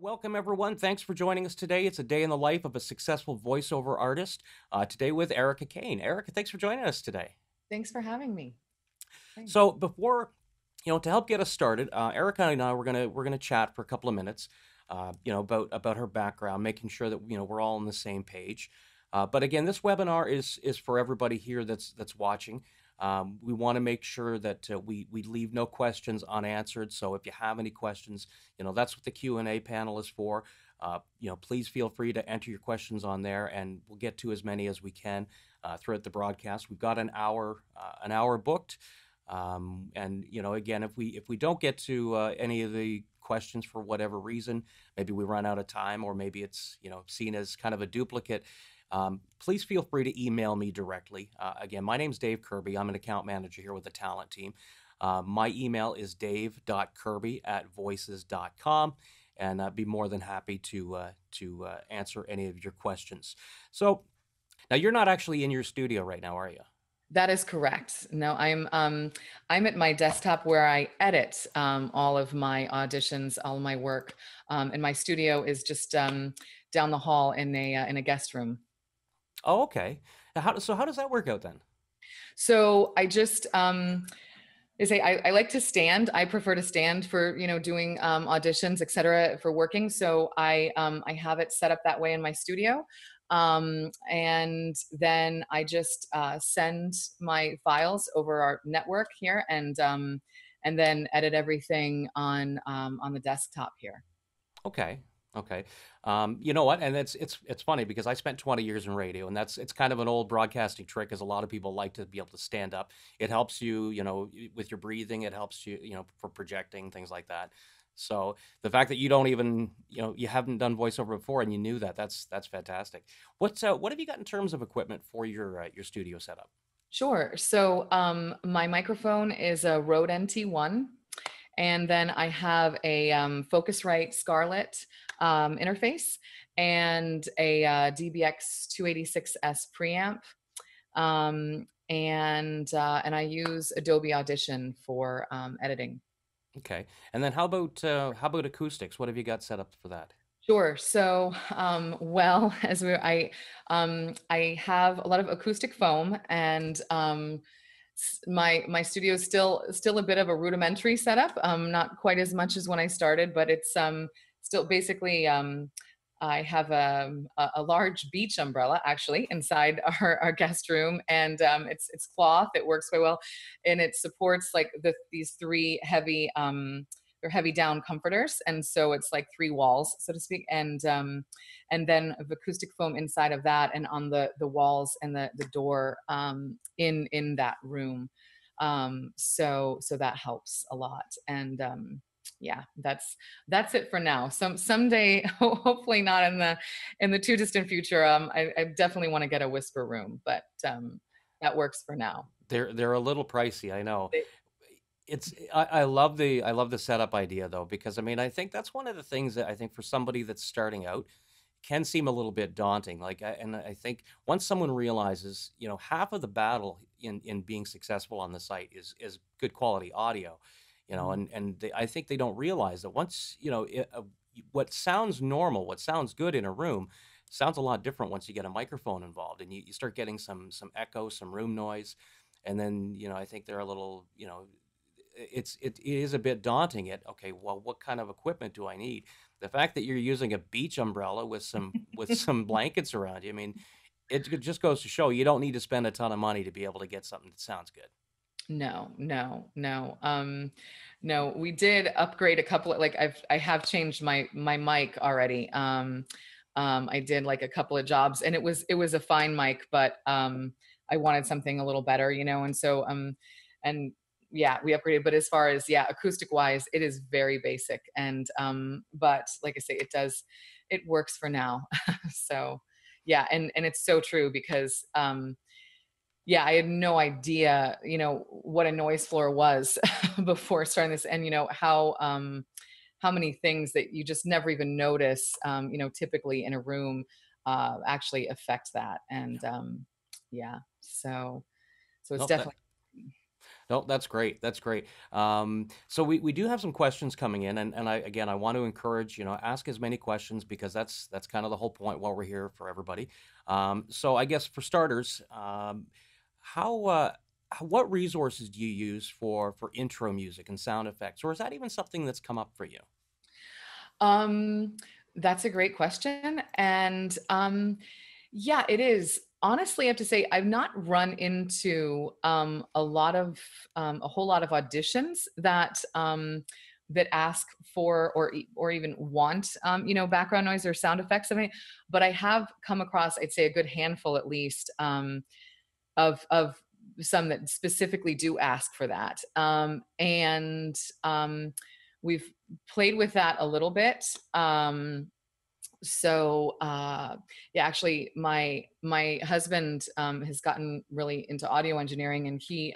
Welcome, everyone. Thanks for joining us today. It's a day in the life of a successful voiceover artist. Today with Erica Cain. Erica, thanks for joining us today. Thanks for having me. Thanks. So before, to help get us started, Erica and I we're gonna chat for a couple of minutes, about her background, making sure that we're all on the same page. But again, this webinar is for everybody here that's watching. We want to make sure that we leave no questions unanswered. So if you have any questions, that's what the Q&A panel is for. Please feel free to enter your questions on there, and we'll get to as many as we can throughout the broadcast. We've got an hour booked. And again, if we don't get to any of the questions for whatever reason, maybe we run out of time, or maybe it's seen as kind of a duplicate, please feel free to email me directly. Again, my name's Dave Kirby. I'm an account manager here with the talent team. My email is dave.kirby@voices.com, and I'd be more than happy to answer any of your questions. So now, you're not actually in your studio right now, are you? That is correct. No, I'm at my desktop where I edit all of my auditions, all my work, and my studio is just down the hall in a guest room. Oh, okay. How does that work out then? So I just they say I like to stand. I prefer to stand for doing auditions, etc. for working. So I have it set up that way in my studio, and then I just send my files over our network here, and then edit everything on the desktop here. Okay. Okay. You know what? And it's funny because I spent 20 years in radio, and it's kind of an old broadcasting trick, as a lot of people like to be able to stand up. It helps you, with your breathing. It helps you, for projecting, things like that. So the fact that you don't even, you haven't done voiceover before and you knew that, that's fantastic. What have you got in terms of equipment for your studio setup? Sure. So my microphone is a Rode NT1. And then I have a Focusrite Scarlett interface and a DBX 286S preamp. And I use Adobe Audition for editing. Okay. And then how about acoustics? What have you got set up for that? Sure. So, well, I have a lot of acoustic foam, and my studio is still a bit of a rudimentary setup. Not quite as much as when I started, but it's still basically. I have a large beach umbrella actually inside our guest room, and it's cloth. It works quite well, and it supports like these three heavy they're heavy down comforters, and so it's like three walls, so to speak, and then of acoustic foam inside of that, and on the walls and the door in that room. So that helps a lot, and yeah, that's it for now. Someday, hopefully not in the too distant future. I definitely want to get a whisper room, but that works for now. They're a little pricey, I know. I love the setup idea though, because I mean I think that's one of the things that I think for somebody that's starting out can seem a little bit daunting. And I think once someone realizes, half of the battle in being successful on the site is good quality audio, Mhm. I think they don't realize that once what sounds normal, what sounds good in a room, sounds a lot different once you get a microphone involved, and you start getting some echo, some room noise, and then I think they're a little it is a bit daunting. Okay, well, what kind of equipment do I need? The fact that you're using a beach umbrella with some blankets around you, I mean, it just goes to show you don't need to spend a ton of money to be able to get something that sounds good. No, no, no. No, we did upgrade a couple of, like I have changed my mic already. I did like a couple of jobs, and it was a fine mic, but I wanted something a little better, and so and yeah, we upgraded. But as far as, yeah, acoustic wise, it is very basic, and but like I say, it works for now. So yeah, and it's so true because yeah, I had no idea, what a noise floor was before starting this, and how many things that you just never even notice, typically in a room, actually affect that, and yeah, so it's Nope, definitely. No, that's great. That's great. So we do have some questions coming in, and I want to encourage, ask as many questions because that's kind of the whole point while we're here for everybody. So I guess for starters, how what resources do you use for intro music and sound effects, or is that even something that's come up for you? Um, that's a great question. And yeah, it is. Honestly, I have to say, I've not run into a whole lot of auditions that ask for or even want background noise or sound effects. I mean, but I have come across, I'd say, a good handful at least of some that specifically do ask for that. And we've played with that a little bit. So yeah, actually my husband has gotten really into audio engineering, and he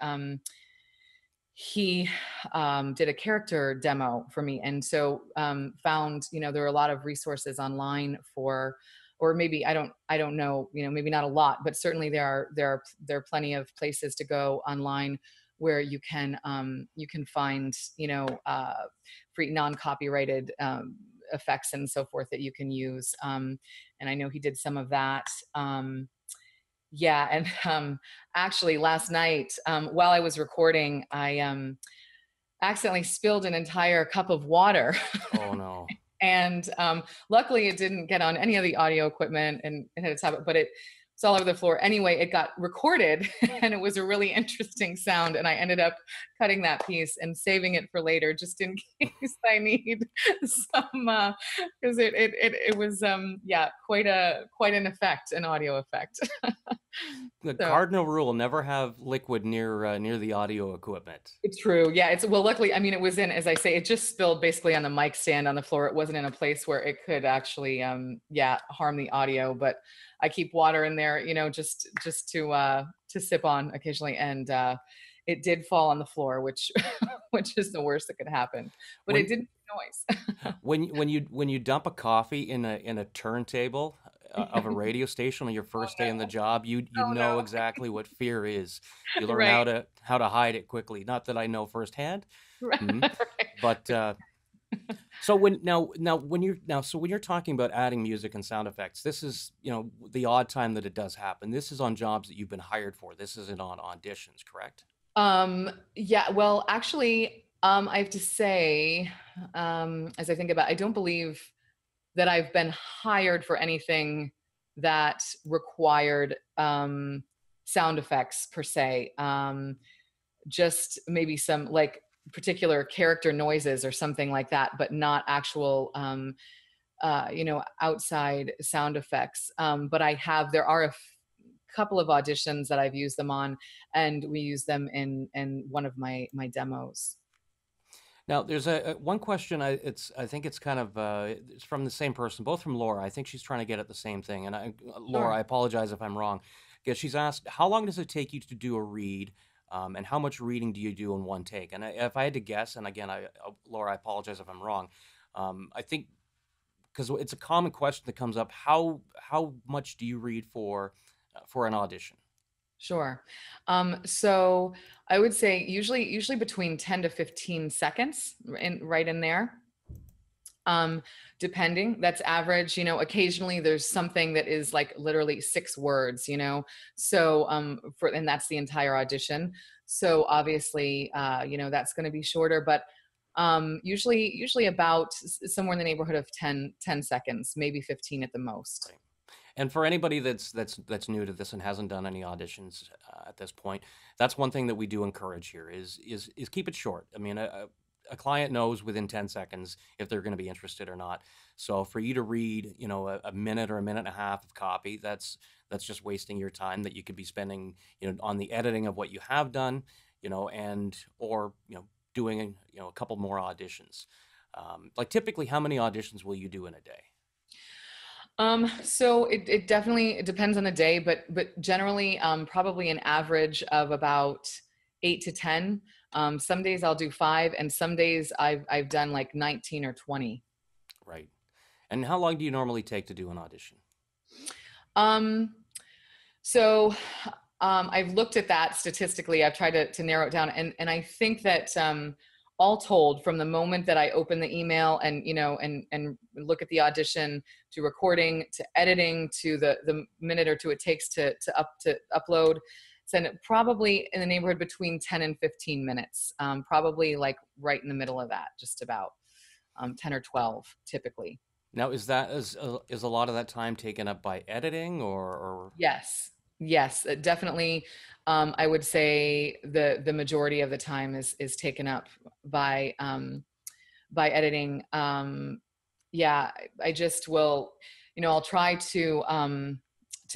did a character demo for me, and so found there are a lot of resources online for, or maybe I don't know, maybe not a lot, but certainly there are plenty of places to go online where you can find free non-copyrighted effects and so forth that you can use. And I know he did some of that. Yeah, and actually last night, while I was recording, I accidentally spilled an entire cup of water. Oh no. And luckily it didn't get on any of the audio equipment, and it had its habit, but it's all over the floor. Anyway, it got recorded and it was a really interesting sound. And I ended up cutting that piece and saving it for later, just in case I need some, because it was, yeah, quite an effect, an audio effect. The So cardinal rule: never have liquid near the audio equipment. it's true. Yeah, it's, well, luckily, I mean, it was in, as I say, it just spilled basically on the mic stand on the floor. It wasn't in a place where it could actually, yeah, harm the audio. But I keep water in there, just to sip on occasionally, and it did fall on the floor, which which is the worst that could happen. But it When didn't make noise. when you dump a coffee in a turntable of a radio station on your Oh first day on the no! job, you Oh know no! exactly what fear is. You learn Right, how to hide it quickly. Not that I know firsthand, mhm. right. But so when you're talking about adding music and sound effects, this is the odd time that it does happen. This is on jobs that you've been hired for. This isn't on auditions, correct? Yeah, well, actually, I have to say, as I think about, I don't believe that I've been hired for anything that required sound effects per se. Just maybe some like particular character noises or something like that, but not actual, outside sound effects. But there are couple of auditions that I've used them on, and we use them in one of my demos. Now, there's one question. I think it's kind of it's from the same person, both from Laura. I think she's trying to get at the same thing. And Laura, Sure. I apologize if I'm wrong. Because she's asked, how long does it take you to do a read, and how much reading do you do in one take? And if I had to guess, and again, Laura, I apologize if I'm wrong. I think because it's a common question that comes up, how much do you read for an audition? Sure. So I would say usually between 10 to 15 seconds right in there. Um, Depending, that's average. Occasionally there's something that is like literally 6 words, so and that's the entire audition. So obviously, that's going to be shorter, but usually about somewhere in the neighborhood of 10 seconds, maybe 15 at the most. Right. And for anybody that's new to this and hasn't done any auditions at this point, that's one thing that we do encourage here is keep it short. I mean, a client knows within 10 seconds if they're going to be interested or not. So for you to read, a minute or a minute and a half of copy, that's just wasting your time that you could be spending, on the editing of what you have done, and or doing a couple more auditions. Like typically, how many auditions will you do in a day? So it definitely, it depends on the day, but generally, probably an average of about 8 to 10. Some days I'll do 5, and some days I've done like 19 or 20. Right. And how long do you normally take to do an audition? Um, so I've looked at that statistically. I've tried to narrow it down, and I think that all told, from the moment that I open the email and and look at the audition, to recording, to editing, to the minute or two it takes to upload, send it, probably in the neighborhood between 10 and 15 minutes. Probably like right in the middle of that, just about 10 or 12 typically. Now, is a lot of that time taken up by editing, or Yes, yes, definitely. I would say the majority of the time is taken up by editing. Yeah, I just will, I'll try to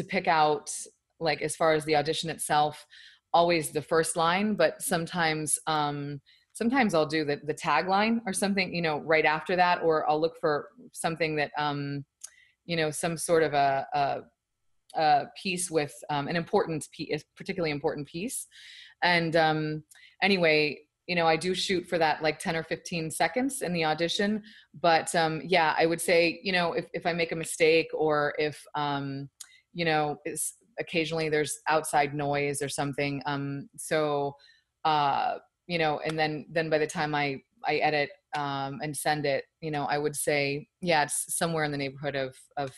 pick out, like, as far as the audition itself, always the first line, but sometimes I'll do the tagline or something, right after that, or I'll look for something that some sort of a piece with an important piece, particularly important piece. And anyway, I do shoot for that like 10 or 15 seconds in the audition. But yeah, I would say, if I make a mistake, or if, occasionally there's outside noise or something. So, and then by the time I edit and send it, I would say, yeah, it's somewhere in the neighborhood of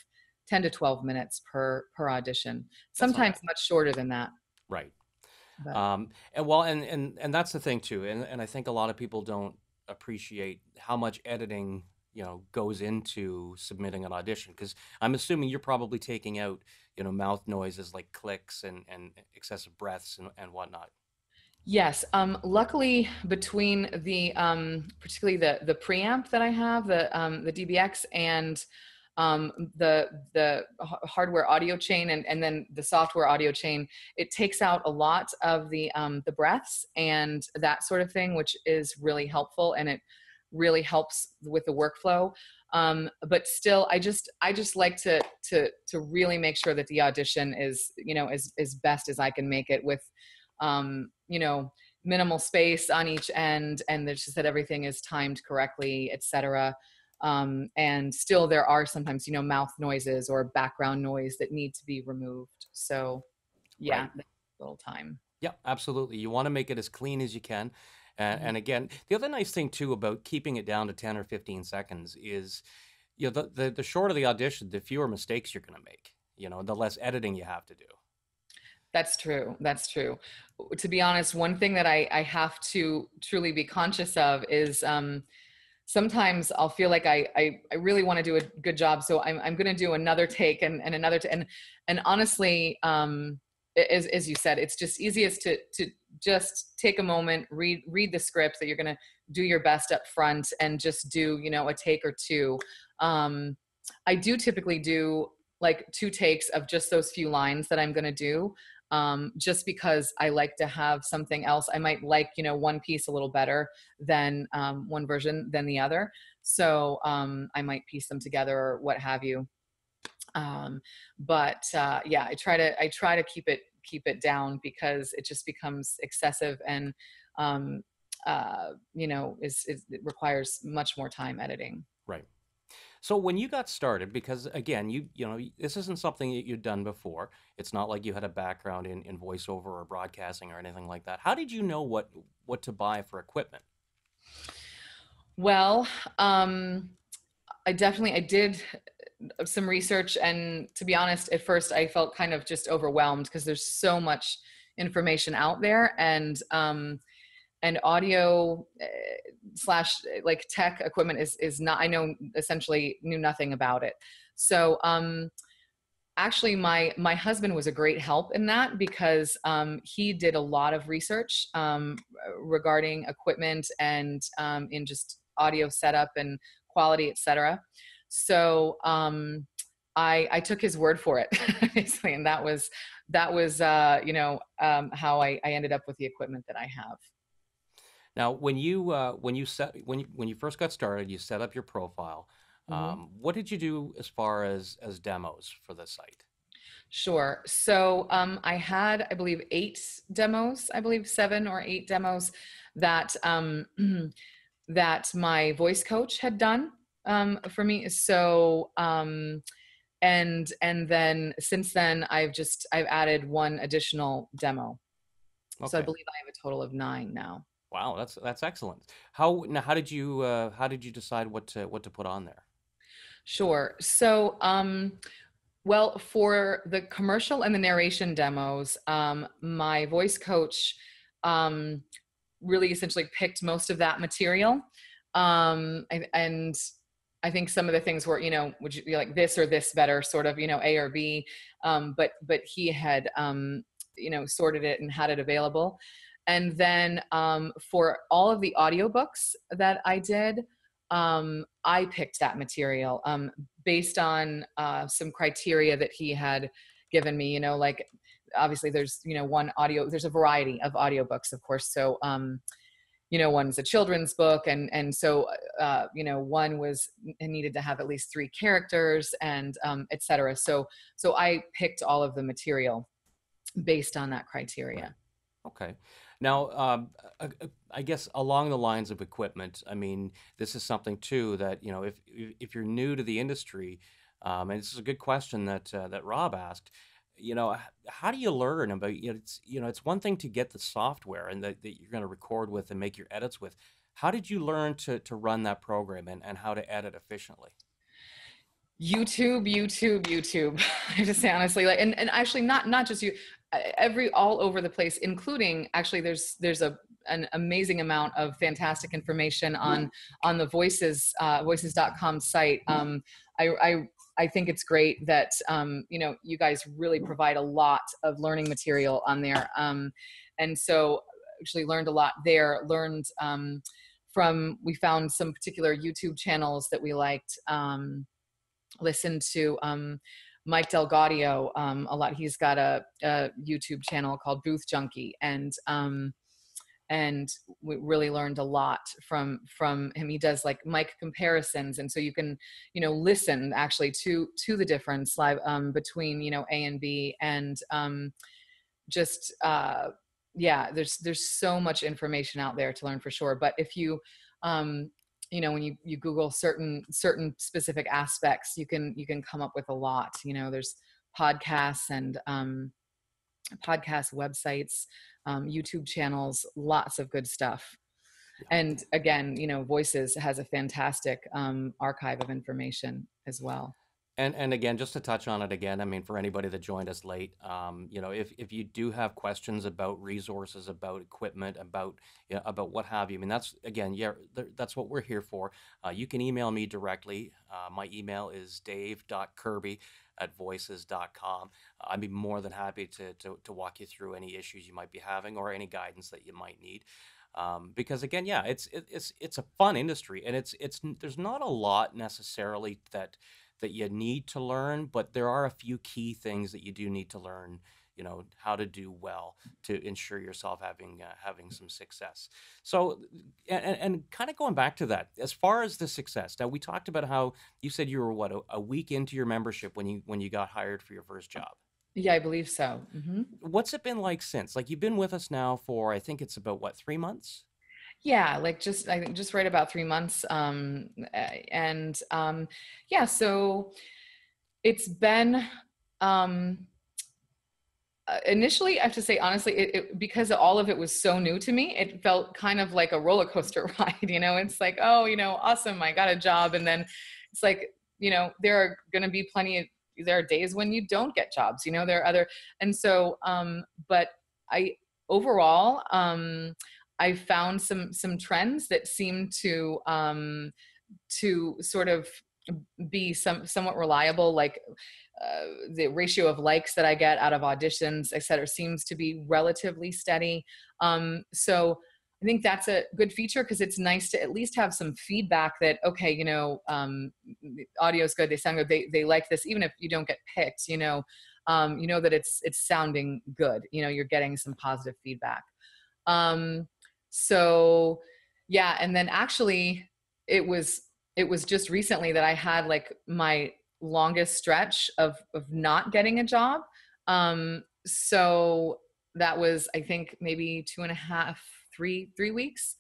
10 to 12 minutes per audition. that's not Sometimes bad, much shorter than that. right? But And well, and that's the thing too, and I think a lot of people don't appreciate how much editing goes into submitting an audition, because I'm assuming you're probably taking out mouth noises like clicks and excessive breaths and whatnot. yes, luckily, between the particularly the preamp that I have, the DBX, and the hardware audio chain, and then the software audio chain, it takes out a lot of the breaths and that sort of thing, which is really helpful, and it really helps with the workflow. But still, I just like to really make sure that the audition is, as best as I can make it, with minimal space on each end, and there's just that everything is timed correctly, etc. And still, there are sometimes, mouth noises or background noise that need to be removed. So, yeah, Right. that's a little time. Yeah, absolutely. You want to make it as clean as you can. Mhm. And again, the other nice thing too about keeping it down to 10 or 15 seconds is, the shorter the audition, the fewer mistakes you're going to make. The less editing you have to do. That's true. That's true. To be honest, one thing that I have to truly be conscious of is, sometimes I'll feel like I really want to do a good job. So I'm going to do another take, and another, and honestly, as you said, it's just easiest to just take a moment, read the script that you're going to do your best up front, and just do, a take or two. Um, I do typically do like two takes of just those few lines that I'm going to do, just because I like to have something else. I might like, one piece a little better than, one version than the other. So I might piece them together or what have you. Um, but yeah, I try to keep it down, because it just becomes excessive, and um, it requires much more time editing. Right. So when you got started, because again, this isn't something that you'd done before. It's not like you had a background in voiceover or broadcasting or anything like that. How did you know what to buy for equipment? Well, I did some research, and to be honest, at first I felt kind of just overwhelmed, because there's so much information out there, and audio slash like tech equipment is not, I know, essentially knew nothing about it. So actually, my husband was a great help in that, because he did a lot of research regarding equipment, and in just audio setup and quality, etc. So I took his word for it, basically, and that was how I ended up with the equipment that I have. Now, when you first got started, you set up your profile. Mhm. What did you do as far as demos for the site? Sure. So I had, I believe, 8 demos, I believe 7 or 8 demos that that my voice coach had done for me. So and then since then I've added one additional demo. So I Okay. believe I have a total of 9 now. Wow, that's excellent. How did you decide what to put on there? Sure. So, well, for the commercial and the narration demos, my voice coach um, really essentially picked most of that material. And I think some of the things were, would you be like this or this better, sort of, A or B. But he had, sorted it and had it available. And then for all of the audiobooks that I did, I picked that material based on some criteria that he had given me, like obviously there's, there's a variety of audiobooks, of course. So, one's a children's book. And so, one was needed to have at least 3 characters and et cetera. So I picked all of the material based on that Right. criteria. Okay. Now, I guess along the lines of equipment, I mean, this is something too that, if you're new to the industry, and this is a good question that Rob asked, how do you learn about, it's one thing to get the software and that you're going to record with and make your edits with. How did you learn to run that program and how to edit efficiently? YouTube. I have to say honestly, like, and actually not just you, every all over the place, including actually there's an amazing amount of fantastic information on the voices.com site. I think it's great that you guys really provide a lot of learning material on there, and so actually learned a lot there. Learned we found some particular YouTube channels that we liked. Listened to Mike Delgadio a lot. He's got a YouTube channel called Booth Junkie, and we really learned a lot from him. He does like mic comparisons, and so you can listen actually to the difference live between A and B, and just yeah, there's so much information out there to learn for sure. But if you when you Google certain specific aspects, you can come up with a lot. There's podcasts and podcast websites, YouTube channels, lots of good stuff. And again, Voices has a fantastic archive of information as well. And again, just to touch on it again, I mean, for anybody that joined us late, if you do have questions about resources, about equipment, about what have you, I mean, that's again, yeah, that's what we're here for. You can email me directly. My email is dave.kirby@voices.com. I'd be more than happy to walk you through any issues you might be having or any guidance that you might need. Because again, yeah, it's a fun industry, and it's there's not a lot necessarily that you need to learn, but there are a few key things that you do need to learn, how to do well to ensure yourself having some success. So, and kind of going back to that, as far as the success, now we talked about how you said you were what a week into your membership when you got hired for your first job. Yeah, I believe so. What's it been like since? Like you've been with us now for I think it's about what 3 months. Yeah, like I think just right about 3 months. And yeah, so it's been um, initially, I have to say honestly, because all of it was so new to me, it felt kind of like a roller coaster ride. It's like, oh, awesome, I got a job, and then it's like, there are going to be there are days when you don't get jobs. There are other, and so, but I overall, I found some trends that seem to sort of be somewhat reliable, like the ratio of likes that I get out of auditions, et cetera, seems to be relatively steady. So I think that's a good feature because it's nice to at least have some feedback that, okay, the audio is good, they sound good, they like this, even if you don't get picked, that it's sounding good, you're getting some positive feedback. So yeah, and then actually it was just recently that I had like my longest stretch of not getting a job. So that was, I think, maybe 2.5, 3 weeks,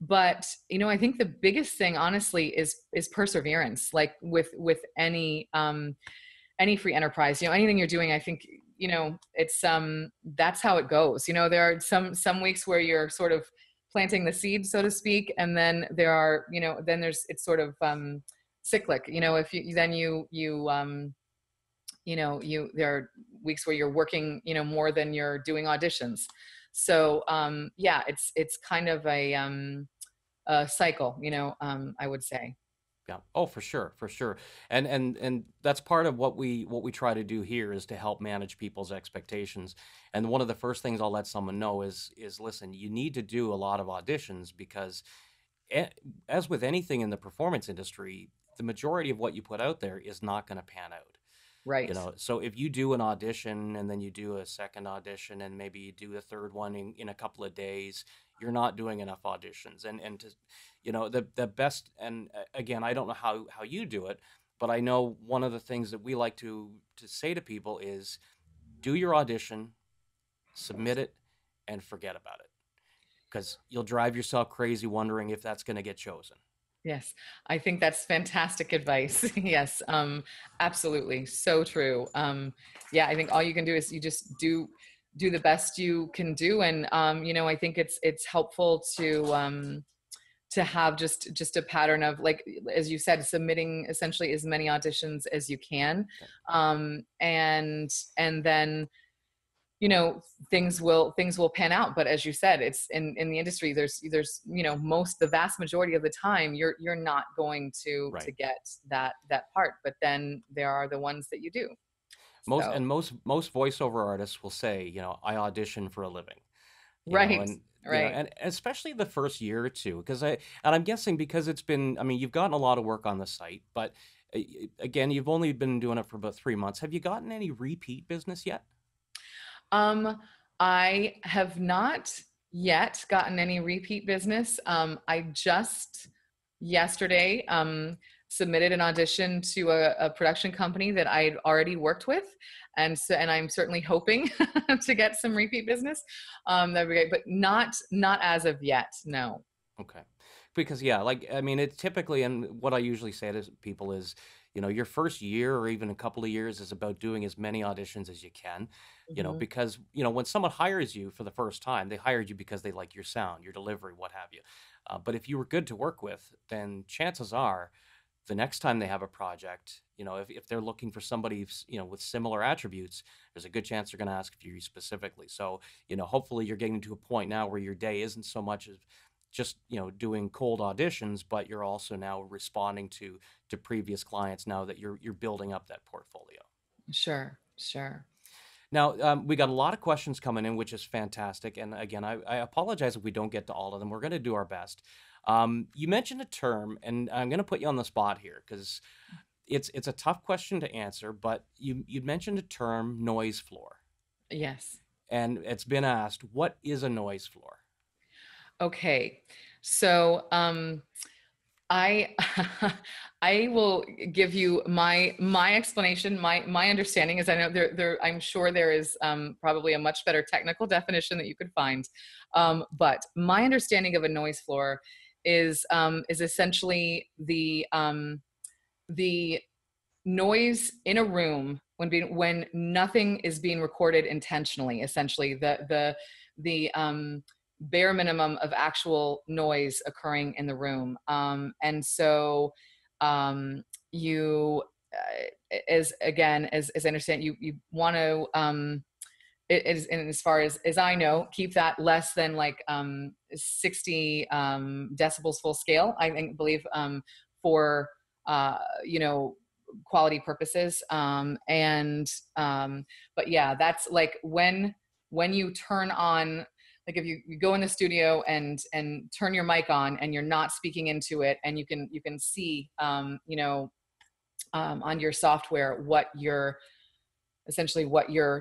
But I think the biggest thing, honestly, is perseverance. Like with any free enterprise, anything you're doing, I think it's that's how it goes. There are some weeks where you're sort of planting the seed, so to speak, and then then there's it's sort of cyclic. If you then you there are weeks where you're working more than you're doing auditions. So yeah, it's kind of a cycle, I would say. Yeah. Oh, for sure, for sure. And that's part of what we try to do here is to help manage people's expectations. And one of the first things I'll let someone know is listen, you need to do a lot of auditions because a- as with anything in the performance industry, the majority of what you put out there is not going to pan out. Right. So if you do an audition and then you do a second audition and maybe you do a third one in a couple of days, you're not doing enough auditions. And to, the best, and again, I don't know how you do it, but I know one of the things that we like to say to people is do your audition, submit it, and forget about it because you'll drive yourself crazy wondering if that's going to get chosen. Yes, I think that's fantastic advice. Yes, absolutely, so true. Yeah, I think all you can do is you just do the best you can do, and I think it's helpful to have just a pattern of, like as you said, submitting essentially as many auditions as you can, Okay. and then things will pan out. But as you said, it's in the industry, there's the vast majority of the time you're not going to Right. get that part, but then there are the ones that you do. Most So and most voiceover artists will say, I audition for a living. right, And right. and especially the first year or two, because I'm guessing because it's been, I mean, you've gotten a lot of work on the site, but again, you've only been doing it for about 3 months. Have you gotten any repeat business yet? um I have not yet gotten any repeat business. I just yesterday submitted an audition to a production company that I'd already worked with, and I'm certainly hoping to get some repeat business. That'd be great, but not as of yet. No. Okay. Because yeah, like I mean, it's typically, and what I usually say to people is, your first year or even a couple of years is about doing as many auditions as you can, Hmm. because, when someone hires you for the first time, they hired you because they like your sound, your delivery, what have you. But if you were good to work with, then chances are the next time they have a project, if they're looking for somebody, with similar attributes, there's a good chance they're going to ask for you specifically. So, hopefully you're getting to a point now where your day isn't so much as just, doing cold auditions, but you're also now responding to previous clients now that you're building up that portfolio. Sure, sure. Now, we got a lot of questions coming in, which is fantastic. And again, I apologize if we don't get to all of them. We're going to do our best. You mentioned a term, and I'm going to put you on the spot here because it's a tough question to answer. But you mentioned a term, noise floor, Yes. and it's been asked, what is a noise floor? Okay. So I I will give you my explanation. My understanding is, I know I'm sure there is probably a much better technical definition that you could find. But my understanding of a noise floor is essentially the noise in a room when nothing is being recorded intentionally. Essentially, the bare minimum of actual noise occurring in the room. And so you as again as I understand, you want to it is, and as far as I know, keep that less than like 60 decibels full scale, I think, believe, for uh, you know quality purposes. And but yeah, that's like when you turn on, like if you go in the studio and turn your mic on and you're not speaking into it, and you can see on your software what your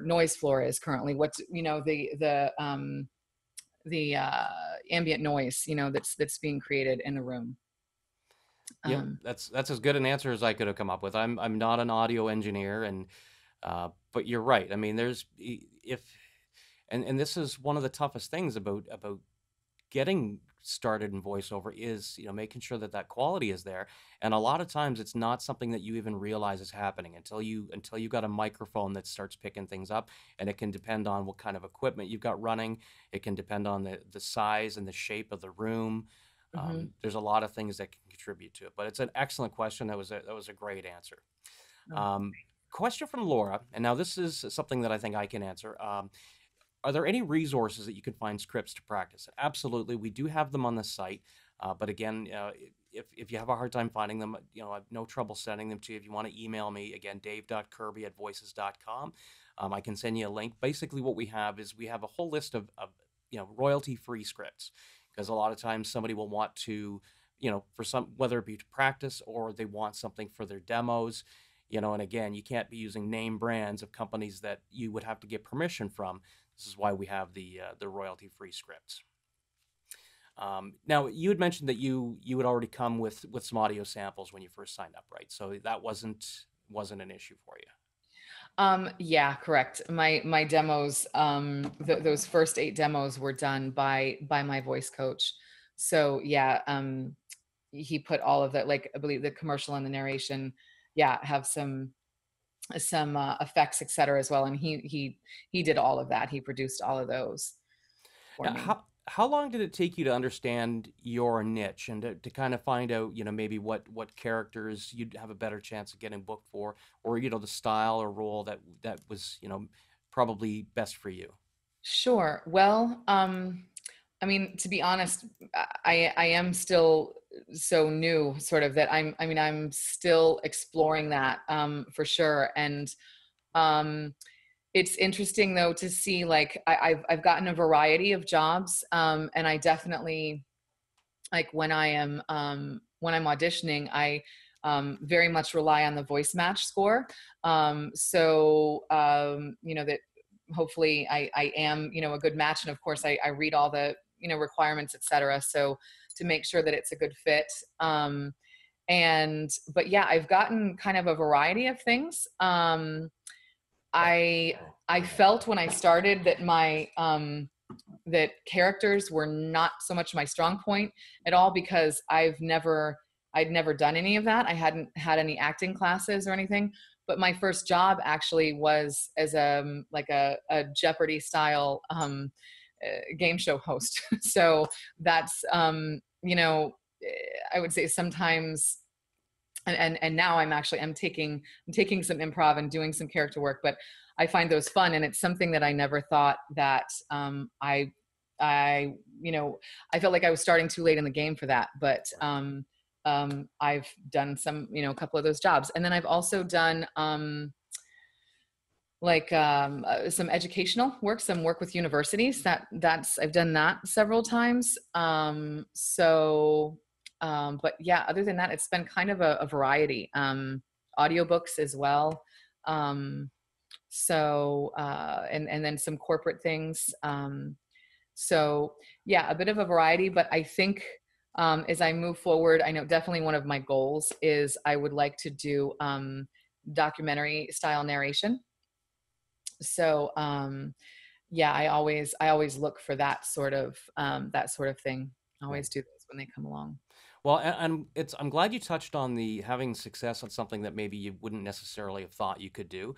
noise floor is currently, what's the ambient noise that's being created in the room. Yep, um, that's as good an answer as I could have come up with. I'm not an audio engineer, and but you're right. I mean, if and this is one of the toughest things about getting started in voiceover is, making sure that that quality is there. And a lot of times it's not something that you even realize is happening until you got a microphone that starts picking things up. And it can depend on what kind of equipment you've got running. It can depend on the size and the shape of the room. Hmm. There's a lot of things that can contribute to it, but it's an excellent question. That was a great answer. Oh. Um, Question from Laura, and now this is something that I think I can answer. Are there any resources that you can find scripts to practice? Absolutely, we do have them on the site. But again, if you have a hard time finding them, I have no trouble sending them to you. If you want to email me, again, dave.kirby@voices.com. I can send you a link. Basically, what we have is we have a whole list of royalty-free scripts, because a lot of times somebody will want to, for some, whether it be to practice or they want something for their demos. And again, you can't be using name brands of companies that you would have to get permission from. This is why we have the royalty-free scripts. Now, you had mentioned that you had already come with some audio samples when you first signed up, right? So that wasn't an issue for you. Yeah, correct. My demos, those first 8 demos were done by my voice coach. So yeah, he put all of that, like I believe the commercial and the narration, yeah, have some effects, etc. as well. And he did all of that. He produced all of those for Now, me. how long did it take you to understand your niche and to kind of find out, maybe what characters you'd have a better chance of getting booked for, or the style or role that was, probably best for you? Sure. Well, I mean, to be honest, I am still so new, sort of, that I'm still exploring that, for sure. And um, it's interesting though to see, like, I've gotten a variety of jobs, and I definitely, like, when I'm auditioning, I very much rely on the voice match score. That hopefully I am, a good match. And of course, I read all the, requirements, etc. So to make sure that it's a good fit. But yeah, I've gotten kind of a variety of things. I I felt when I started that that characters were not so much my strong point at all, because I'd never done any of that. I hadn't had any acting classes or anything. But my first job actually was as a Jeopardy style game show host. So that's I would say sometimes, and now I'm taking some improv and doing some character work, but I find those fun, and it's something that I never thought that I I felt like I was starting too late in the game for that. But I've done some, a couple of those jobs, and then I've also done some educational work, some work with universities. That's I've done that several times. But yeah, other than that, it's been kind of a variety. Audiobooks as well. Um, and then some corporate things. So yeah, a bit of a variety. But I think, as I move forward, I know definitely one of my goals is I would like to do documentary style narration. So yeah, I always look for that sort of thing. I Right. always do those when they come along. Well, and I'm glad you touched on the having success on something that maybe you wouldn't necessarily have thought you could do,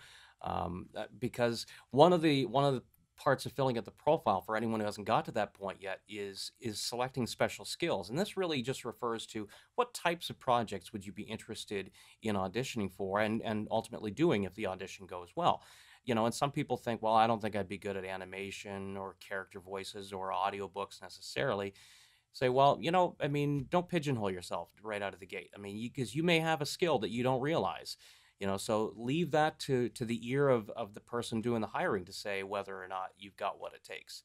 because one of the parts of filling out the profile for anyone who hasn't got to that point yet is selecting special skills, and this really just refers to what types of projects would you be interested in auditioning for, and ultimately doing if the audition goes well. And some people think, well, I don't think I'd be good at animation or character voices or audiobooks necessarily. Say, well, I mean, don't pigeonhole yourself right out of the gate. I mean, because you may have a skill that you don't realize, so leave that to the ear of the person doing the hiring to say whether or not you've got what it takes.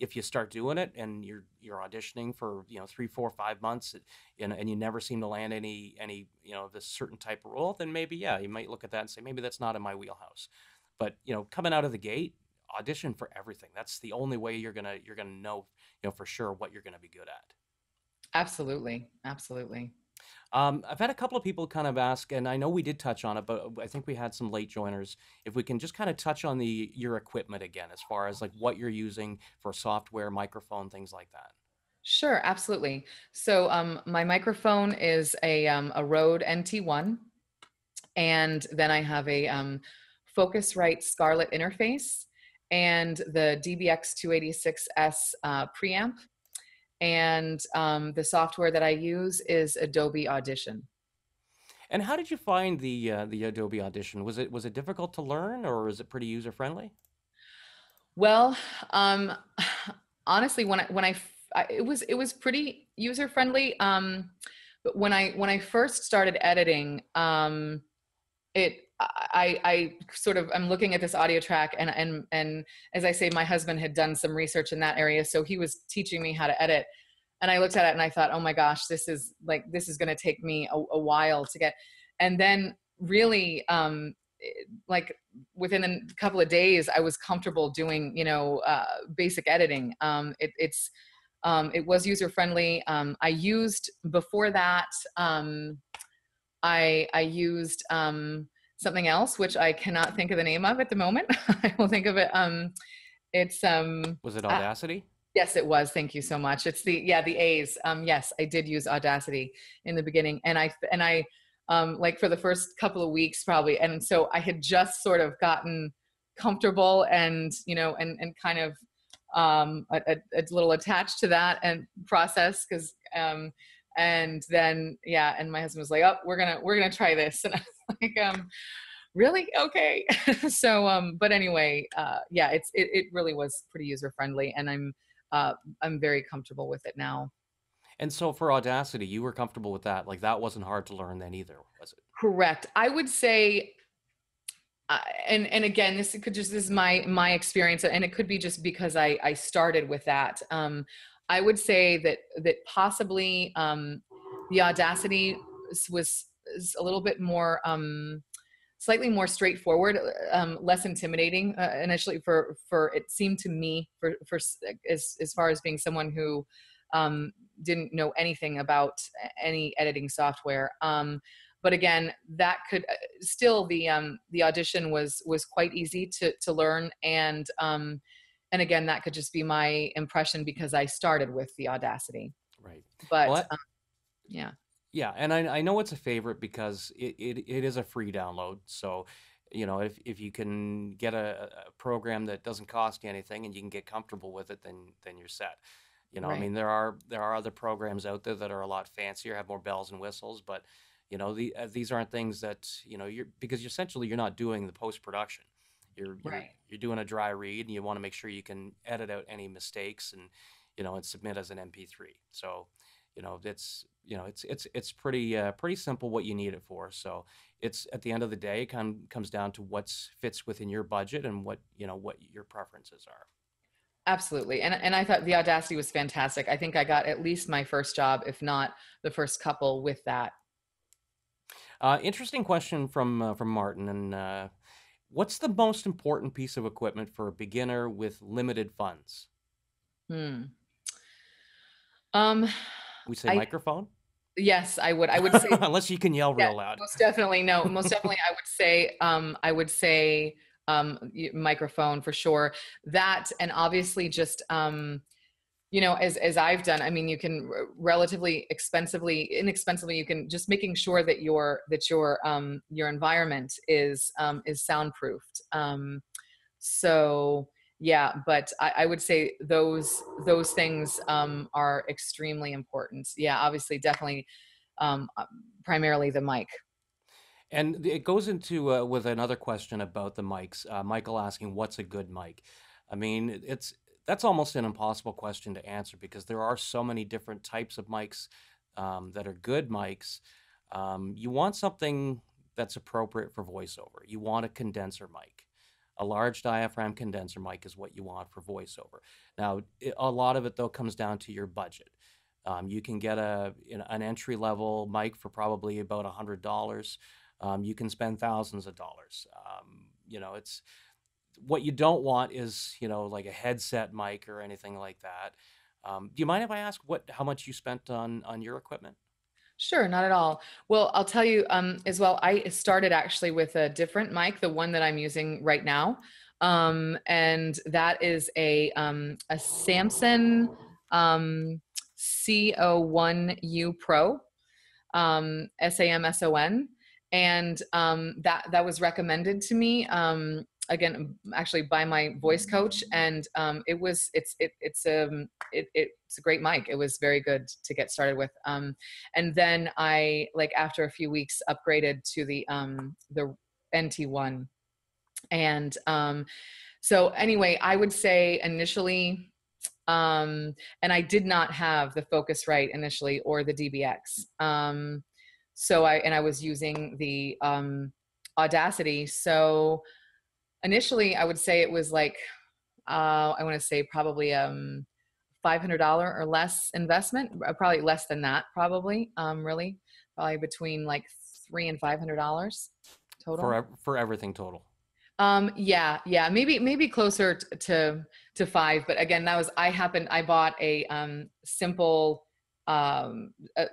If you start doing it and you're auditioning for 3, 4, 5 months, and you never seem to land any this certain type of role, then maybe, yeah, you might look at that and say, maybe that's not in my wheelhouse. But coming out of the gate, audition for everything. That's the only way you're gonna know, for sure what you're gonna be good at. Absolutely, absolutely. I've had a couple of people kind of ask, and I know we did touch on it, but I think we had some late joiners. If we can just kind of touch on your equipment again, as far as like what you're using for software, microphone, things like that. Sure, absolutely. So my microphone is a Rode NT1, and then I have a Focusrite Scarlett interface and the DBX 286S preamp. And the software that I use is Adobe Audition. And how did you find the Adobe Audition? Was it difficult to learn, or is it pretty user friendly? Well, um, honestly, it was pretty user friendly. But when I first started editing, I sort of I'm looking at this audio track, and as I say, my husband had done some research in that area, so he was teaching me how to edit. And I looked at it and I thought, oh my gosh, this is going to take me a while to get. And then really, like within a couple of days, I was comfortable doing, basic editing. It was user friendly. I used before that. I used something else, which I cannot think of the name of at the moment. I will think of it. It's Was it uh, Audacity? Yes, it was. Thank you so much. It's the A's. Yes, I did use Audacity in the beginning, and I like for the first couple of weeks probably, and so I had just sort of gotten comfortable and and kind of a little attached to that and process because and then yeah, and my husband was like, oh, we're gonna try this, and I was like, really, okay. So but anyway, yeah, it really was pretty user friendly, and I'm very comfortable with it now. And so for Audacity, you were comfortable with that. Like that wasn't hard to learn then either, was it? Correct. I would say, and again, this is my experience, and it could be just because I started with that. I would say that possibly the Audacity was is a little bit more slightly more straightforward, less intimidating initially for it seemed to me for as far as being someone who didn't know anything about any editing software. But again, that could still the audition was quite easy to learn, and again, that could just be my impression because I started with the Audacity. Right. Well, But that, yeah, yeah, and I know it's a favorite because it is a free download. So, if you can get a program that doesn't cost you anything and you can get comfortable with it, then you're set. I right, mean, there are other programs out there that are a lot fancier, have more bells and whistles, but these aren't things that you're because essentially you're not doing the post production. right. You're doing a dry read, and you want to make sure you can edit out any mistakes and and submit as an MP3. So it's pretty simple what you need it for. So it's at the end of the day, it kind of comes down to what fits within your budget and what your preferences are. Absolutely. And I thought the Audacity was fantastic. I think I got at least my first job, if not the first couple, with that. Interesting question from Martin. And what's the most important piece of equipment for a beginner with limited funds? Hmm. Um, We say I microphone, yes, I would say unless you can yell yeah, real loud. most definitely. No, most definitely. I would say microphone for sure. That and obviously just as I've done. I mean, you can relatively inexpensively, you can just making sure that your environment is soundproofed. So yeah, but I would say those things are extremely important. Yeah, obviously, definitely, primarily the mic. And it goes into with another question about the mics. Michael asking, "What's a good mic?" I mean, that's almost an impossible question to answer because there are so many different types of mics that are good mics. You want something that's appropriate for voiceover. You want a condenser mic. A large diaphragm condenser mic is what you want for voiceover. Now, a lot of it though comes down to your budget. You can get an entry level mic for probably about $100. You can spend thousands of dollars. It's what you don't want is like a headset mic or anything like that. Do you mind if I ask how much you spent on your equipment? Sure, not at all. Well, I'll tell you as well. I started actually with a different mic, the one that I'm using right now, and that is a Samson um, SAMSON, Pro, SAMSON, and that was recommended to me, again, actually by my voice coach, and it's a great mic. It was very good to get started with, and then I, like, after a few weeks, upgraded to the NT1, and so anyway, I would say initially, and I did not have the Focusrite initially or the DBX. So I was using the Audacity. So initially, I would say it was like, I want to say probably $500 or less investment, probably less than that, probably, really, probably between like $300 and $500 total. For everything total. Yeah, maybe closer to five, but again, I bought a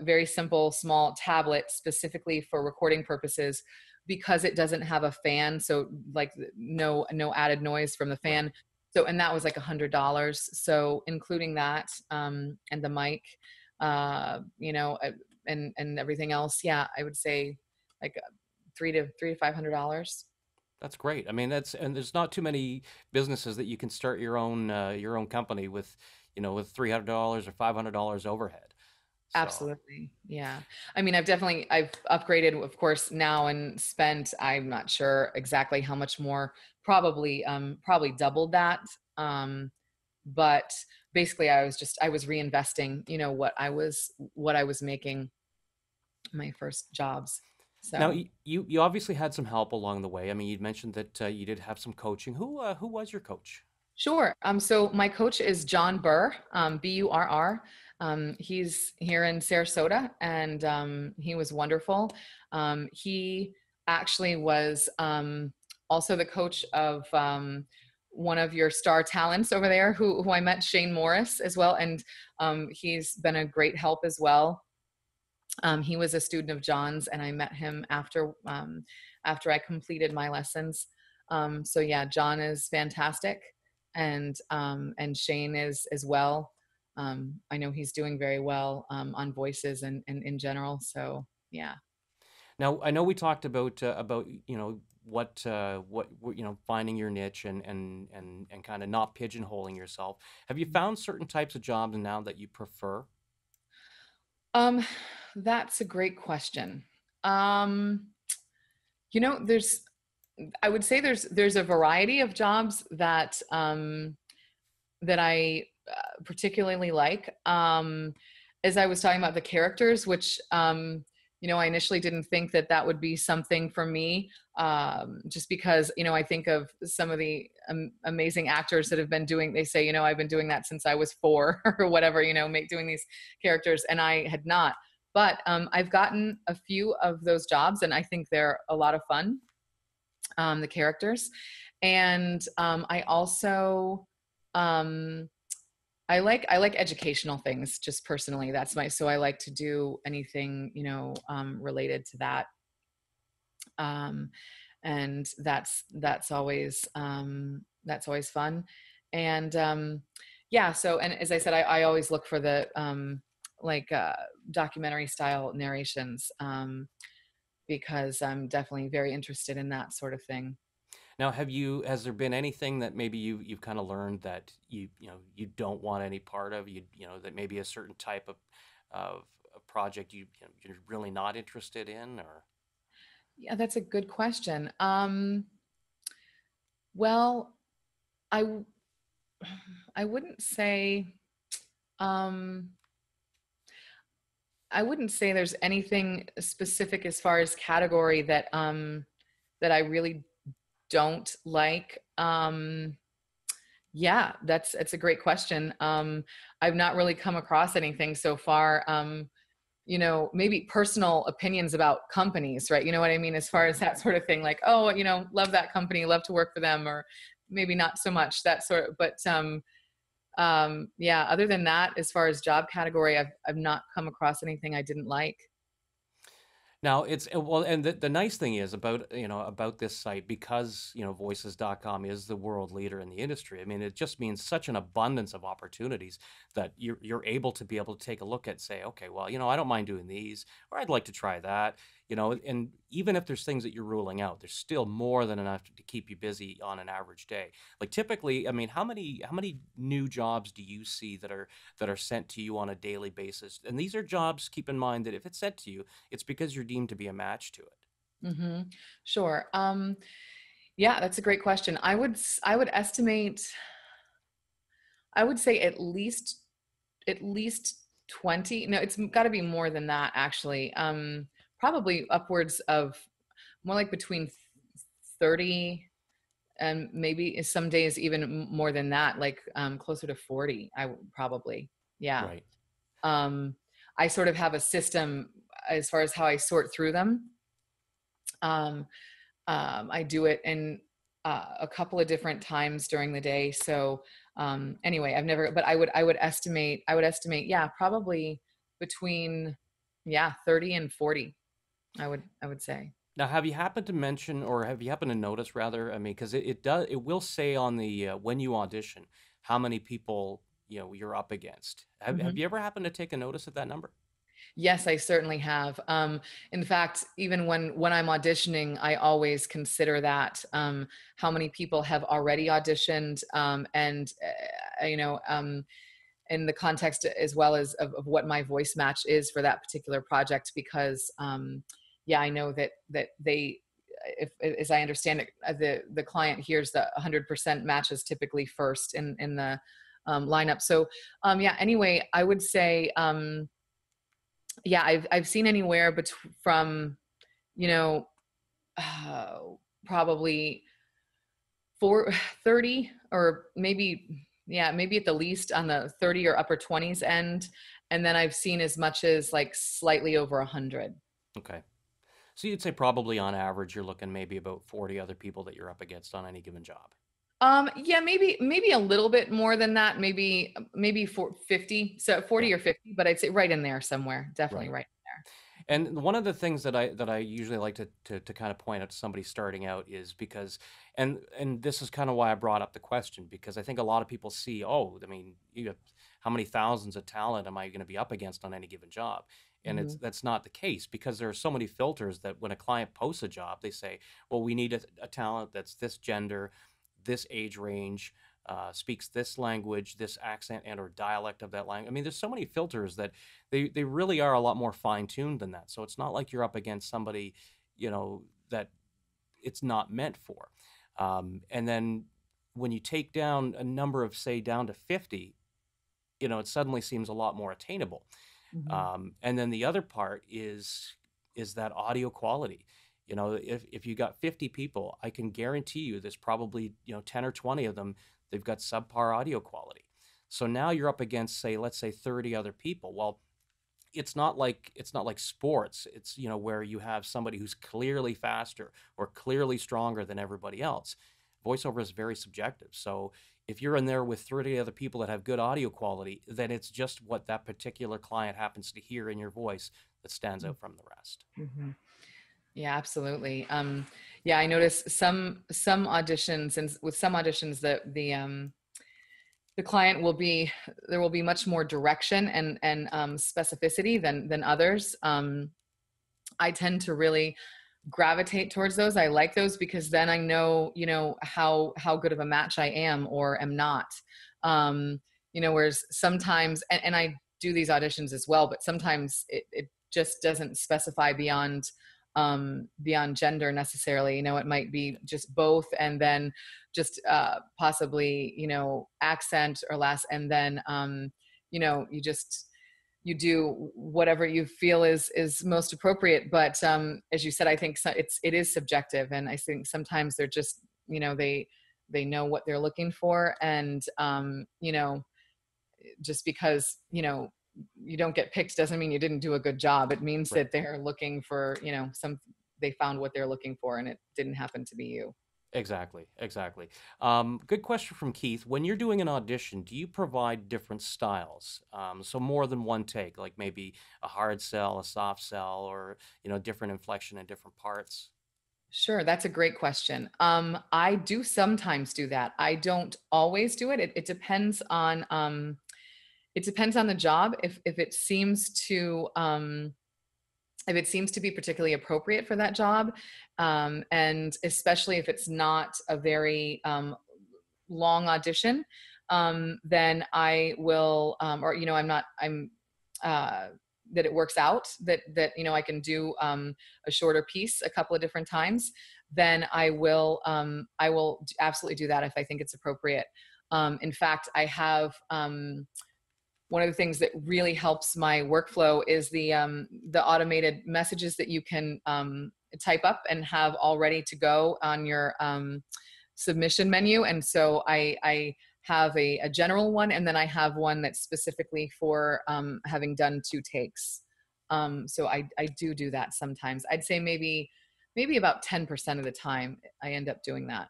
very simple small tablet specifically for recording purposes, because it doesn't have a fan, so like no added noise from the Right. fan. So, and that was like $100. So including that, and the mic, you know, and everything else, yeah, I would say like three to $500. That's great. I mean, and there's not too many businesses that you can start your own company with, with $300 or $500 overhead. So Absolutely. Yeah. I mean, I've upgraded, of course, now, and spent, I'm not sure exactly how much more, probably doubled that. Um, but basically I was reinvesting, what I was making my first jobs. now So you obviously had some help along the way. I mean, you'd mentioned that you did have some coaching. Who was your coach? sure. So my coach is John Burr, Burr. He's here in Sarasota, and he was wonderful. He actually was also the coach of one of your star talents over there, who I met, Shane Morris, as well, and he's been a great help as well. He was a student of John's, and I met him after I completed my lessons. So yeah, John is fantastic, and Shane is as well. I know he's doing very well on voices and in general. So yeah. Now, I know we talked about finding your niche and kind of not pigeonholing yourself. Have you found certain types of jobs now that you prefer? Um, that's a great question. Um, there's I would say there's a variety of jobs that I particularly like. As I was talking about the characters, which I initially didn't think that would be something for me, just because I think of some of the amazing actors that have been doing. They say, I've been doing that since I was 4 or whatever. Doing these characters, and I had not. But I've gotten a few of those jobs, and I think they're a lot of fun. The characters, and I also um, I like educational things, just personally. So I like to do anything, related to that. Um, and that's always fun. And yeah, so, and as I said, I always look for the like documentary style narrations, because I'm definitely very interested in that sort of thing. Now, has there been anything that maybe you've kind of learned that you don't want any part of, that maybe a certain type of a project you're really not interested in, or Yeah, that's a good question. Well, I w- I wouldn't say um I wouldn't say there's anything specific as far as category that I really don't like. Yeah, it's a great question. I've not really come across anything so far. Maybe personal opinions about companies, right? You know what I mean? As far right? as that sort of thing, like, oh, love that company, love to work for them, or maybe not so much that sort of, but yeah, other than that, as far as job category, I've not come across anything I didn't like. Now it's well, and the nice thing is about about this site, because voices.com is the world leader in the industry. I mean, it just means such an abundance of opportunities that you're able to take a look at, say, okay, well, I don't mind doing these, or I'd like to try that. And even if there's things that you're ruling out, there's still more than enough to keep you busy on an average day. Like typically, I mean, how many new jobs do you see that are sent to you on a daily basis? And these are jobs, keep in mind that if it's sent to you, it's because you're deemed to be a match to it. Hmm. Sure. Yeah, that's a great question. I would estimate, I would say at least 20. No, it's got to be more than that actually. Probably upwards of more like between 30 and maybe some days even more than that, like closer to 40. I would probably, yeah. Right. Um, I sort of have a system as far as how I sort through them. Um, I do it in a couple of different times during the day. So anyway, I've never, but I would estimate, yeah, probably between, yeah, 30 and 40. I would say. Now, have you happened to mention, or have you happened to notice, rather? I mean, because it will say on the when you audition how many people you're up against. Have Mhm. you ever happened to take a notice of that number? Yes, I certainly have. In fact, even when I'm auditioning, I always consider that how many people have already auditioned, and in the context as well as of what my voice match is for that particular project, because yeah, I know that they, if as I understand it, the client hears the 100% matches typically first in the lineup. So yeah, anyway, I would say. Yeah, I've seen anywhere from, you know, uh, probably 30, or maybe, yeah, maybe at the least on the 30 or upper 20s end, and then I've seen as much as like slightly over 100. Okay. So you'd say probably on average you're looking maybe about 40 other people that you're up against on any given job. Yeah, maybe a little bit more than that, maybe 50, so Yeah. 40 or 50, but I'd say right in there somewhere, definitely Right. right And one of the things that I usually like to kind of point out to somebody starting out is because, and this is kind of why I brought up the question, because I think a lot of people see, oh, I mean, you have how many thousands of talent am I going to be up against on any given job? there. And that's not the case, because there are so many filters that when a client posts a job, they say, well, we need a talent that's this gender, this age range, speaks this language, this accent and or dialect of that language. I mean, there's so many filters that they really are a lot more fine tuned than that. So it's not like you're up against somebody, that it's not meant for. And then when you take down a number of, say, down to 50, it suddenly seems a lot more attainable. Hmm. And then the other part is that audio quality. If you got 50 people, I can guarantee you there's probably 10 or 20 of them, they've got subpar audio quality. So now you're up against, say, let's say 30 other people. Well, it's not like sports. It's where you have somebody who's clearly faster or clearly stronger than everybody else. Voiceover is very subjective. So if you're in there with 30 other people that have good audio quality, then it's just what that particular client happens to hear in your voice that stands out from the rest. Hmm. Yeah, absolutely. Yeah, I notice some auditions, and with some auditions, the client will be, there will be much more direction and specificity than others. I tend to really gravitate towards those. I like those because then I know, how good of a match I am or am not. Whereas sometimes, and I do these auditions as well, but sometimes it just doesn't specify beyond gender necessarily. It might be just both, and then just possibly, accent or less, and then you just, you do whatever you feel is most appropriate. But as you said, I think it is subjective, and I think sometimes they're just, they know what they're looking for, and just because you don't get picked doesn't mean you didn't do a good job. It means Right. that they're looking for, they found what they're looking for, and it didn't happen to be you. Exactly, exactly. Good question from Keith. When you're doing an audition, do you provide different styles? So more than one take, like maybe a hard sell, a soft sell, or different inflection in different parts. Sure, that's a great question. I do sometimes do that. I don't always do it. It depends on it depends on the job. If it seems to if it seems to be particularly appropriate for that job, and especially if it's not a very long audition, then I will, or I'm not, I'm uh, that it works out that I can do a shorter piece a couple of different times. Then I will absolutely do that if I think it's appropriate. In fact, I have one of the things that really helps my workflow is the automated messages that you can type up and have all ready to go on your submission menu. And so I have a general one, and then I have one that's specifically for having done two takes. So I do that sometimes. I'd say maybe about 10% of the time I end up doing that.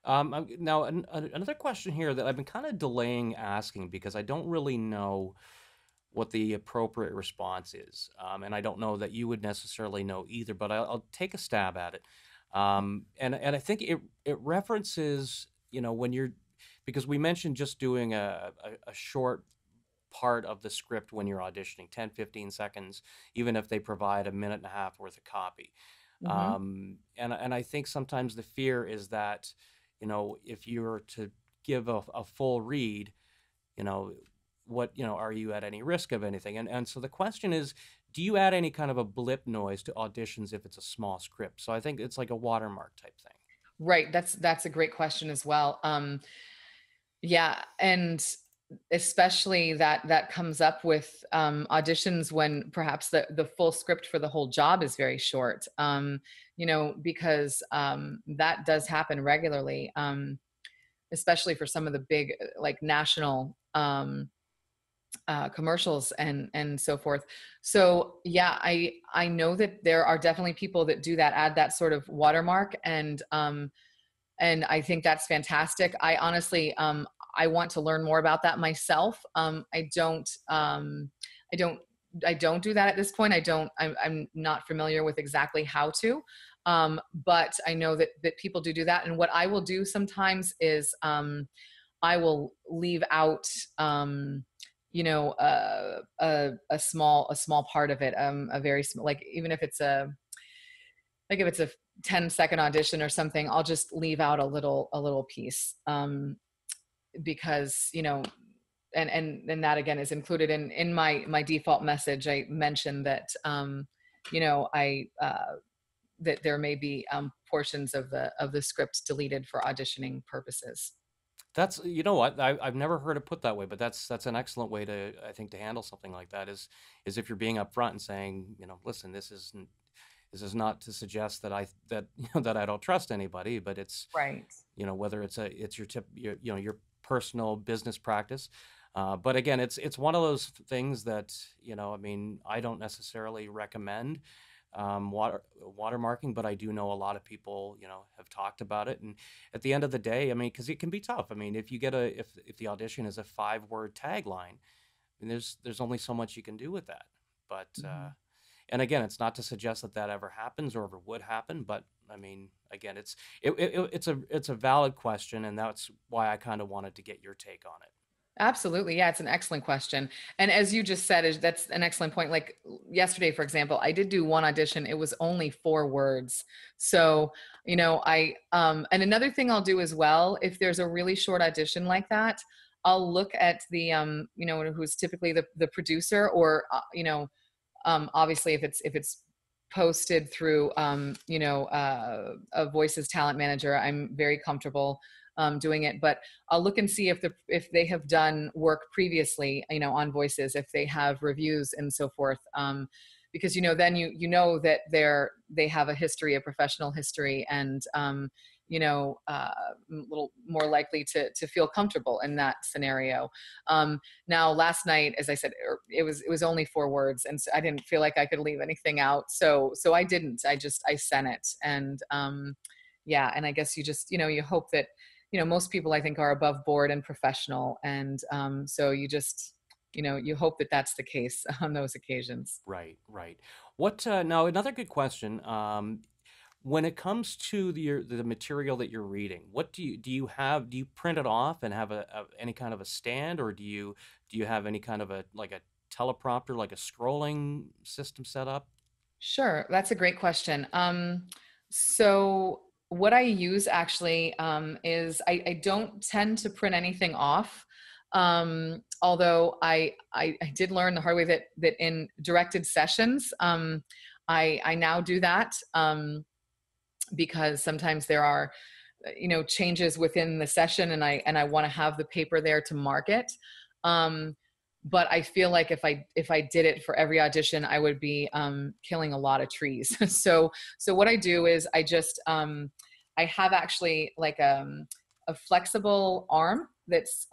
Now, another question here that I've been kind of delaying asking because I don't really know what the appropriate response is. And I don't know that you would necessarily know either, but I'll take a stab at it. And I think it references, when you're, because we mentioned just doing a short part of the script when you're auditioning, 10, 15 seconds, even if they provide a minute and a half worth of copy. Hmm. And I think sometimes the fear is that, if you were to give a full read, you know, are you at any risk of anything? And so the question is, do you add any kind of a blip noise to auditions if it's a small script? So I think it's like a watermark type thing. Right. That's a great question as well. Yeah, and especially that comes up with auditions when perhaps the full script for the whole job is very short. Because that does happen regularly, especially for some of the big like national commercials and so forth. So yeah, I know that there are definitely people that do that, add that sort of watermark, and I think that's fantastic. I honestly, I want to learn more about that myself. I don't, I don't do that at this point. I'm not familiar with exactly how to, but I know that people do that. And what I will do sometimes is, I will leave out, a small part of it, a very small, like even if it's if it's a 10-second audition or something, I'll just leave out a little piece, because and that again is included in my default message. I mentioned that I that there may be portions of the script deleted for auditioning purposes. That's, what, I've never heard it put that way, but that's an excellent way to, I think, to handle something like that is if you're being upfront and saying, listen, this is not to suggest that that I don't trust anybody, but it's, Right. whether it's your personal business practice. But again, it's one of those things that, I mean, I don't necessarily recommend watermarking, but I do know a lot of people, have talked about it. And at the end of the day, I mean, because it can be tough. I mean, if the audition is a 5-word tagline, I mean, there's only so much you can do with that. But Mhm. and again, it's not to suggest that that ever happens or ever would happen, but I mean, again, it's a valid question, and that's why I kind of wanted to get your take on it. Absolutely. Yeah, it's an excellent question. And as you just said, that's an excellent point. Like yesterday, for example, I did do one audition. It was only 4 words. So, and another thing I'll do as well, if there's a really short audition like that, I'll look at who's typically the producer, or, obviously if it's posted through a voices talent manager, I'm very comfortable doing it. But I'll look and see if they have done work previously, on voices, if they have reviews and so forth, because then that they have a history, a professional history, and a little more likely to feel comfortable in that scenario. Now, last night, as I said, it was only 4 words, and so I didn't feel like I could leave anything out. So I didn't. I sent it, and yeah, and I guess you just, you hope that, most people I think are above board and professional. And so you just, you hope that that's the case on those occasions. Right, right. What now? Another good question. When it comes to the material that you're reading, what do you have? Do you print it off and have any kind of a stand, or do you have any kind of a like a teleprompter, like a scrolling system set up? Sure, that's a great question. So what I use actually is I don't tend to print anything off. Although I did learn the hard way that in directed sessions, I now do that because sometimes there are changes within the session, and I want to have the paper there to mark it. um but I feel like if I did it for every audition, I would be killing a lot of trees. So what I do is I have actually like a flexible arm that's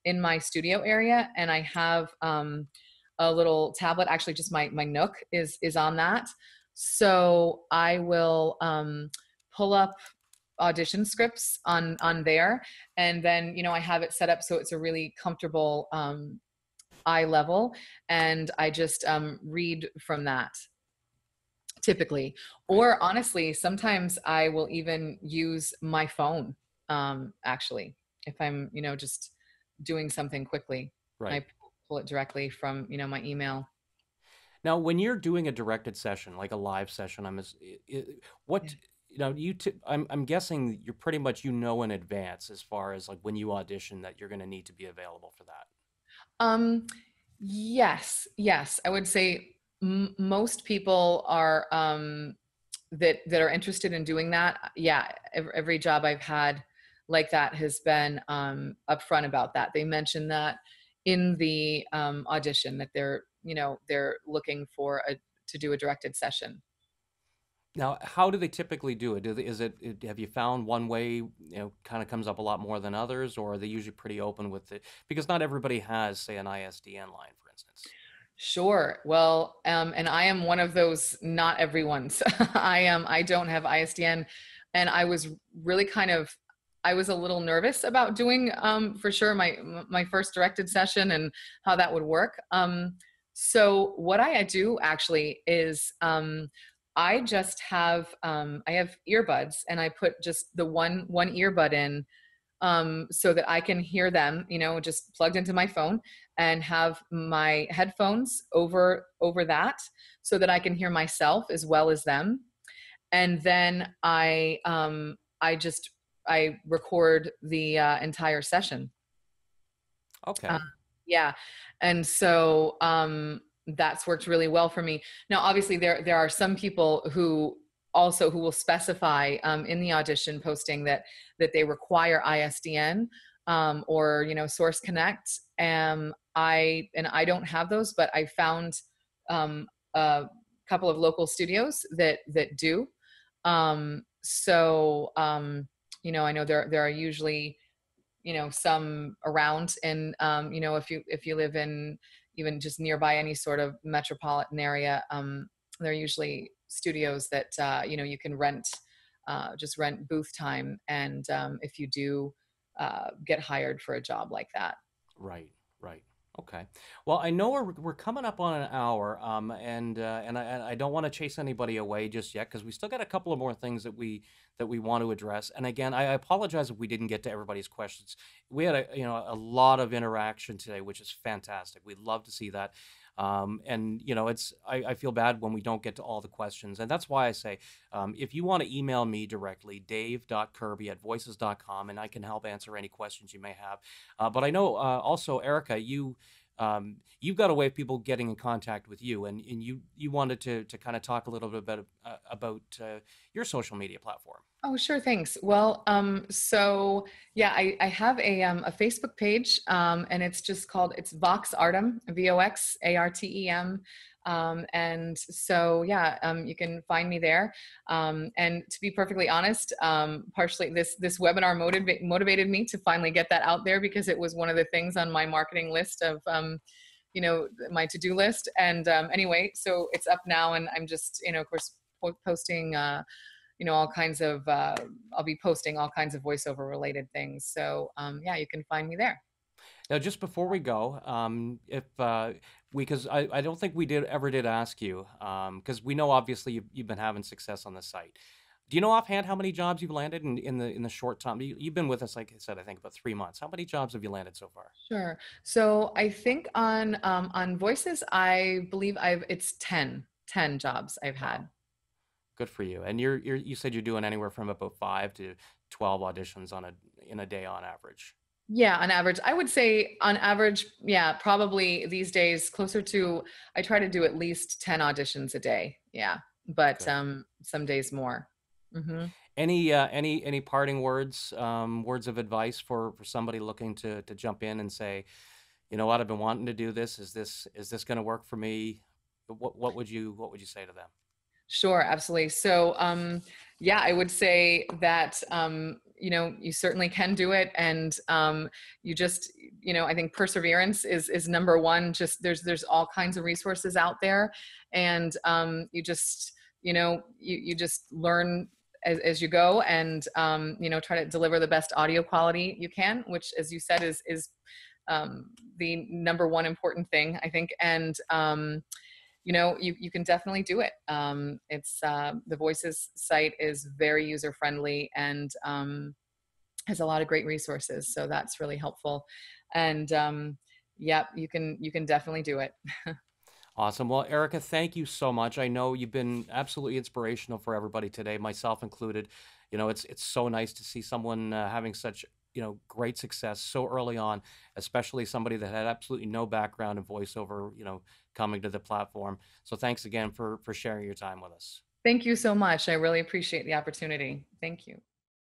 in my studio area, and I have a little tablet. Actually, just my Nook is on that. So I will pull up audition scripts on there, and then I have it set up so it's a really comfortable eye level, and I just read from that typically. Right, Or honestly, sometimes I will even use my phone, actually, if I'm just doing something quickly. right. I pull it directly from my email. Now, when you're doing a directed session, like a live session, what Yeah. I'm guessing you're pretty much in advance as far as like when you audition that you're going to need to be available for that. Um, yes, I would say most people are that are interested in doing that. Yeah, every job I've had like that has been upfront about that. They mentioned that in the audition that they're looking for a to do a directed session. Now, how do they typically do it? Have you found one way, kind of comes up a lot more than others, or are they usually pretty open with it? Because not everybody has, say, an ISDN line, for instance. Sure. Well, and I am one of those not everyone's. I don't have ISDN, and I was really I was a little nervous about doing for sure my first directed session and how that would work. So what I do actually is I just have I have earbuds, and I put just the one earbud in so that I can hear them, just plugged into my phone, and have my headphones over that so that I can hear myself as well as them. And then I record the entire session. Uh, Okay. yeah, and so that's worked really well for me. Now, obviously, there are some people who will specify in the audition posting that they require ISDN or Source Connect. I don't have those, but I found a couple of local studios that do. I know there are usually some around, and if you live in even just nearby any sort of metropolitan area, there are usually studios that you can just rent booth time, and if you do get hired for a job like that. Right, right. Okay. Well, I know we're coming up on an hour, and I don't want to chase anybody away just yet because we still got a couple of more things that we want to address. And again, I apologize if we didn't get to everybody's questions. We had a lot of interaction today, which is fantastic. We'd love to see that. And I feel bad when we don't get to all the questions, and that's why I say, if you want to email me directly, dave.kirby@voices.com, and I can help answer any questions you may have. But I know also, Erica, you've got a way of people getting in contact with you, and you wanted to kind of talk a little bit about your social media platform. Oh, sure. Thanks. Well, so yeah, I have a Facebook page, and it's just called, it's Vox Artem, VOXARTEM. And so, yeah, you can find me there. And to be perfectly honest, partially this webinar motivated me to finally get that out there, because it was one of the things on my marketing list of, my to-do list. And anyway, so it's up now, and I'm just, of course, posting, all kinds of, I'll be posting all kinds of voiceover related things. So yeah, you can find me there. Now, just before we go, if because I don't think we did ever did ask you, because we know obviously you've been having success on the site. Do you know offhand how many jobs you've landed in the short time? You've been with us, like I said, I think about 3 months. How many jobs have you landed so far? Sure. So I think on voices, I believe it's 10 jobs I've Wow, had. good for you. And you said you're doing anywhere from about 5 to 12 auditions in a day on average. Yeah, on average, I would say on average, yeah, probably these days closer to, I try to do at least 10 auditions a day. Yeah. But Good. some days more. Hmm. Any parting words, words of advice for somebody looking to jump in and say, you know what, I've been wanting to do this. Is this going to work for me? What would you say to them? Sure, absolutely. So, yeah, I would say that you certainly can do it, and you just, I think perseverance is number one. Just there's all kinds of resources out there, and you just, you just learn as you go, and try to deliver the best audio quality you can, which, as you said, is the number one important thing, I think, and you can definitely do it. It's The Voices site is very user friendly, and has a lot of great resources, so that's really helpful. And yeah, you can definitely do it. Awesome. Well, Erica, thank you so much. I know you've been absolutely inspirational for everybody today, myself included. It's so nice to see someone having such great success so early on, especially somebody that had absolutely no background in voiceover, coming to the platform. So thanks again for sharing your time with us. Thank you so much. I really appreciate the opportunity. Thank you.